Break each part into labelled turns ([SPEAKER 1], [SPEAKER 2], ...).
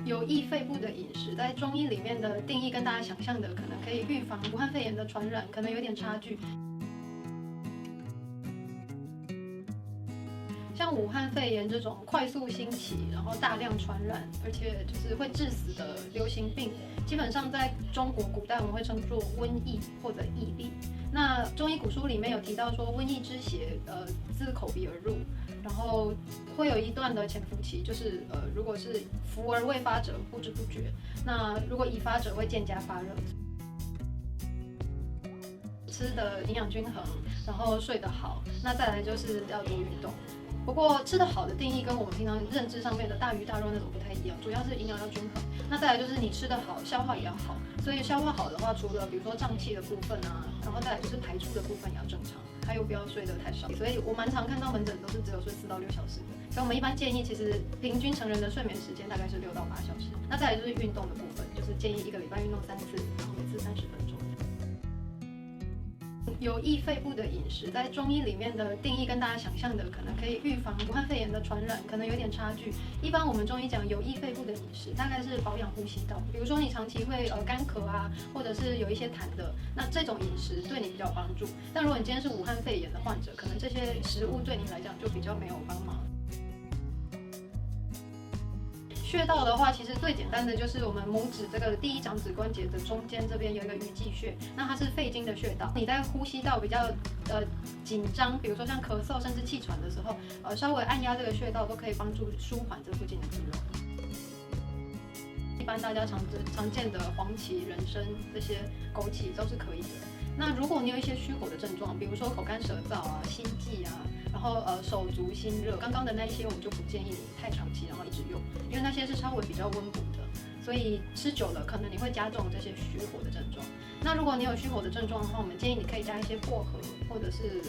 [SPEAKER 1] 有益肺部的饮食，在中医里面的定义跟大家想象的可能可以预防武汉肺炎的传染，可能有点差距。像武汉肺炎这种快速兴起，然后大量传染，而且就是会致死的流行病，基本上在中国古代我们会称作瘟疫或者疫病。那中医古书里面有提到说，瘟疫之邪，自口鼻而入，然后会有一段的潜伏期，就是如果是伏而未发者，不知不觉；那如果已发者，会渐加发热。吃的营养均衡，然后睡得好，那再来就是要多运动。不过吃得好的定义跟我们平常认知上面的大鱼大肉那种不太一样，主要是营养要均衡。那再来就是你吃得好，消化也要好。所以消化好的话，除了比如说胀气的部分啊，然后再来就是排出的部分也要正常，还有不要睡得太少。所以我蛮常看到门诊都是只有睡4到6小时的，所以我们一般建议其实平均成人的睡眠时间大概是6到8小时。那再来就是运动的部分，就是建议1个礼拜运动3次，然后每次30分钟。有益肺部的饮食，在中医里面的定义跟大家想象的可能可以预防武汉肺炎的传染，可能有点差距。一般我们中医讲有益肺部的饮食，大概是保养呼吸道，比如说你长期会干咳啊，或者是有一些痰的，那这种饮食对你比较有帮助。但如果你今天是武汉肺炎的患者，可能这些食物对你来讲就比较没有帮忙。穴道的话，其实最简单的就是我们拇指这个第一掌指关节的中间这边有一个鱼际穴，那它是肺经的穴道。你在呼吸道比较紧张，比如说像咳嗽甚至气喘的时候，稍微按压这个穴道都可以帮助舒缓这附近的肌肉。一般大家常见的黄芪、人参这些枸杞都是可以的。那如果你有一些虚火的症状，比如说口干舌燥啊、心悸啊，然后手足心热，刚刚的那一些我们就不建议你太长期然后一直用，因为那些是稍微比较温补的，所以吃久了可能你会加重这些虚火的症状。那如果你有虚火的症状的话，我们建议你可以加一些薄荷，或者是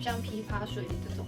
[SPEAKER 1] 像枇杷水这种。